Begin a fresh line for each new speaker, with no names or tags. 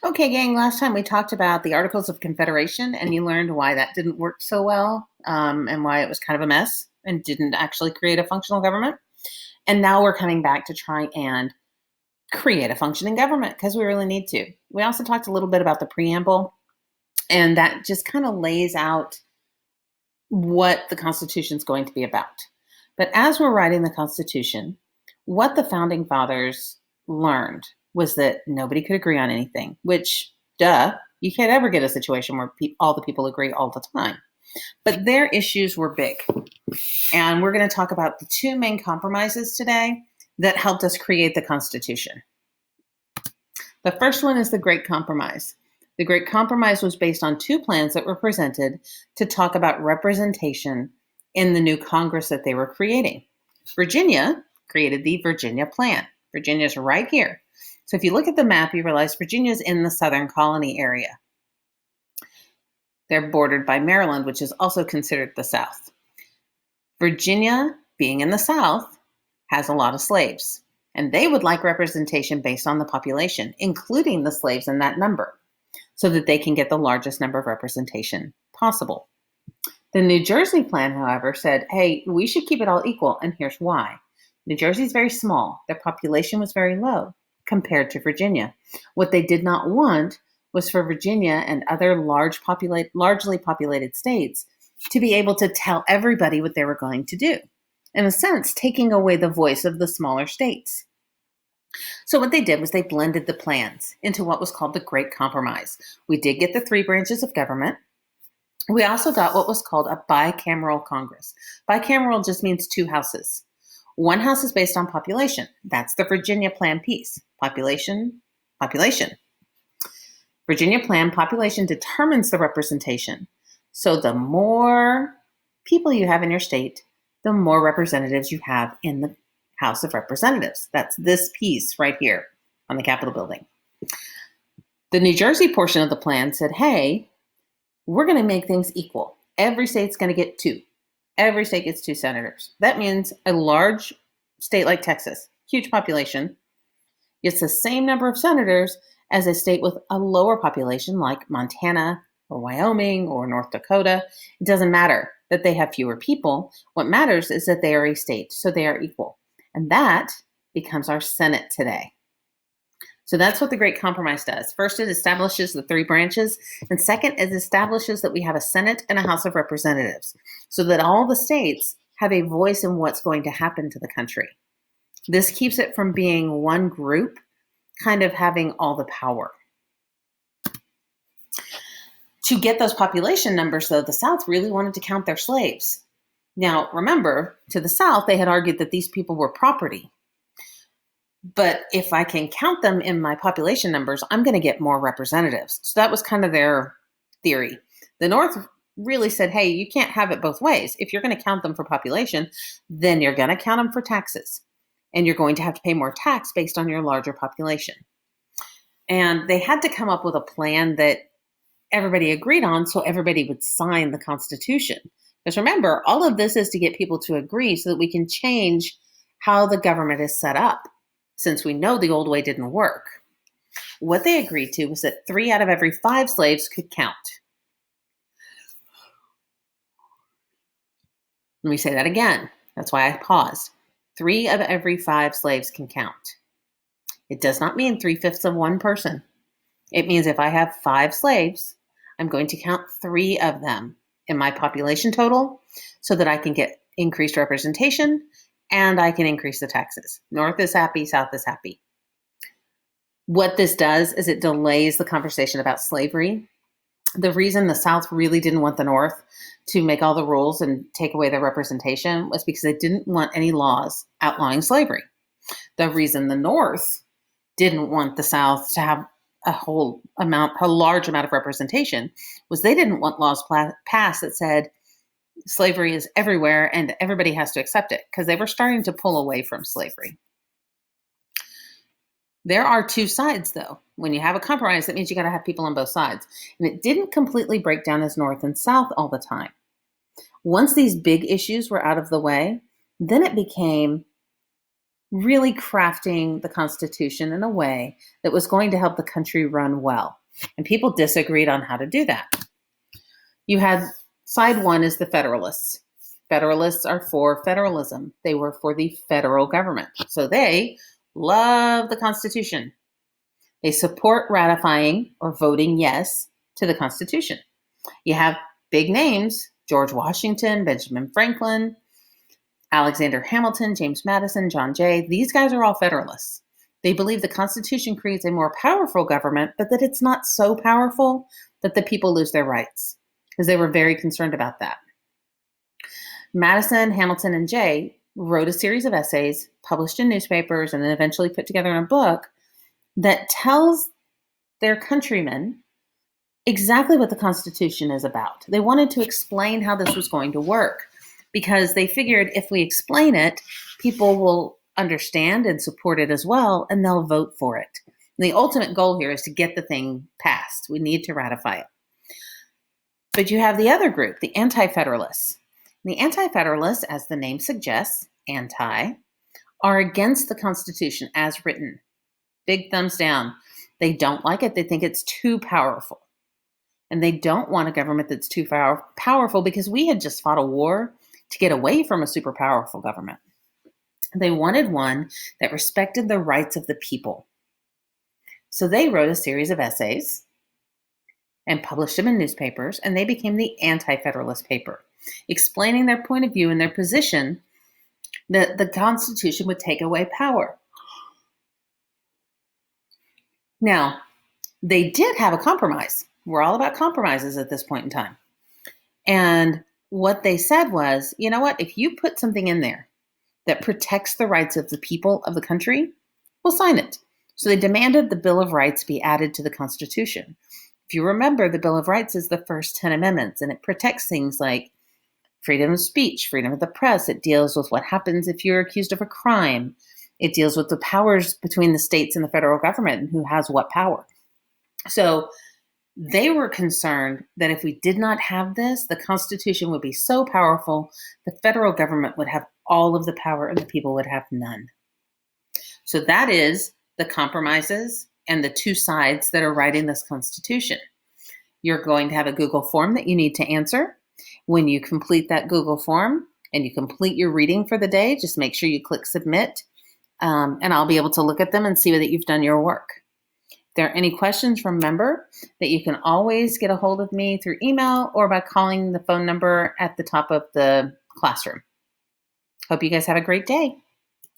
Okay, gang, last time we talked about the Articles of Confederation, and you learned why that didn't work so well, and why it was kind of a mess and didn't actually create a functional government. And now we're coming back to try and create a functioning government because we really need to. We also talked a little bit about the preamble, and that just kind of lays out what the Constitution is going to be about. But as we're writing the Constitution, what the founding fathers learned was that nobody could agree on anything, which, duh, you can't ever get a situation where all the people agree all the time. But their issues were big. And we're going to talk about the two main compromises today that helped us create the Constitution. The first one is the Great Compromise. The Great Compromise was based on two plans that were presented to talk about representation in the new Congress that they were creating. Virginia created the Virginia Plan. Virginia's right here. So if you look at the map, you realize Virginia's in the Southern Colony area. They're bordered by Maryland, which is also considered the South. Virginia, being in the South, has a lot of slaves, and they would like representation based on the population, including the slaves in that number, so that they can get the largest number of representation possible. The New Jersey plan, however, said, hey, we should keep it all equal, and here's why. New Jersey is very small. Their population was very low compared to Virginia. What they did not want was for Virginia and other largely populated states to be able to tell everybody what they were going to do. In a sense, taking away the voice of the smaller states. So what they did was they blended the plans into what was called the Great Compromise. We did get the three branches of government. We also got what was called a bicameral Congress. Bicameral just means two houses. One house is based on population. That's the Virginia Plan piece. Population. Virginia Plan population determines the representation. So the more people you have in your state, the more representatives you have in the House of Representatives. That's this piece right here on the Capitol building. The New Jersey portion of the plan said, hey, we're going to make things equal. Every state's going to get two. Every state gets two senators. That means a large state like Texas, huge population, gets the same number of senators as a state with a lower population like Montana or Wyoming or North Dakota. It doesn't matter that they have fewer people. What matters is that they are a state, so they are equal. And that becomes our Senate today. So that's what the Great Compromise does. First, it establishes the three branches. And second, it establishes that we have a Senate and a House of Representatives so that all the states have a voice in what's going to happen to the country. This keeps it from being one group kind of having all the power. To get those population numbers, though, the South really wanted to count their slaves. Now, remember, to the South, they had argued that these people were property. But if I can count them in my population numbers, I'm going to get more representatives. So that was kind of their theory. The North really said, hey, you can't have it both ways. If you're going to count them for population, then you're going to count them for taxes. And you're going to have to pay more tax based on your larger population. And they had to come up with a plan that everybody agreed on so everybody would sign the Constitution. Because remember, all of this is to get people to agree so that we can change how the government is set up, since we know the old way didn't work. What they agreed to was that 3 out of every 5 slaves could count. Let me say that again. That's why I paused. 3 of every 5 slaves can count. It does not mean 3/5 of one person. It means if I have 5 slaves, I'm going to count 3 of them in my population total so that I can get increased representation and I can increase the taxes. North is happy, South is happy. What this does is it delays the conversation about slavery. The reason the South really didn't want the North to make all the rules and take away their representation was because they didn't want any laws outlawing slavery. The reason the North didn't want the South to have a large amount of representation was they didn't want laws passed that said slavery is everywhere and everybody has to accept it, because they were starting to pull away from slavery. There are 2 sides, though. When you have a compromise, that means you got to have people on both sides. And it didn't completely break down as North and South all the time. Once these big issues were out of the way, then it became really crafting the Constitution in a way that was going to help the country run well. And people disagreed on how to do that. You had side one is the Federalists. Federalists are for federalism. They were for the federal government. So they love the Constitution. They support ratifying or voting yes to the Constitution. You have big names, George Washington, Benjamin Franklin, Alexander Hamilton, James Madison, John Jay. These guys are all Federalists. They believe the Constitution creates a more powerful government, but that it's not so powerful that the people lose their rights, because they were very concerned about that. Madison, Hamilton, and Jay wrote a series of essays published in newspapers and then eventually put together in a book that tells their countrymen exactly what the Constitution is about. They wanted to explain how this was going to work because they figured if we explain it, people will understand and support it as well, and they'll vote for it. And the ultimate goal here is to get the thing passed. We need to ratify it. But you have the other group, the Anti-Federalists. The Anti-Federalists, as the name suggests, anti, are against the Constitution as written. Big thumbs down. They don't like it. They think it's too powerful. And they don't want a government that's too powerful because we had just fought a war to get away from a super powerful government. They wanted one that respected the rights of the people. So they wrote a series of essays and published them in newspapers, and they became the Anti-Federalist paper, explaining their point of view and their position that the Constitution would take away power. Now, they did have a compromise. We're all about compromises at this point in time. And what they said was, you know what, if you put something in there that protects the rights of the people of the country, we'll sign it. So they demanded the Bill of Rights be added to the Constitution. If you remember, the Bill of Rights is the first 10 amendments, and it protects things like freedom of speech, freedom of the press. It deals with what happens if you're accused of a crime. It deals with the powers between the states and the federal government and who has what power. So they were concerned that if we did not have this, the Constitution would be so powerful, the federal government would have all of the power and the people would have none. So that is the compromises and the two sides that are writing this Constitution. You're going to have a Google form that you need to answer. When you complete that Google form and you complete your reading for the day, just make sure you click submit, and I'll be able to look at them and see that you've done your work. If there are any questions, remember that you can always get a hold of me through email or by calling the phone number at the top of the classroom. Hope you guys have a great day.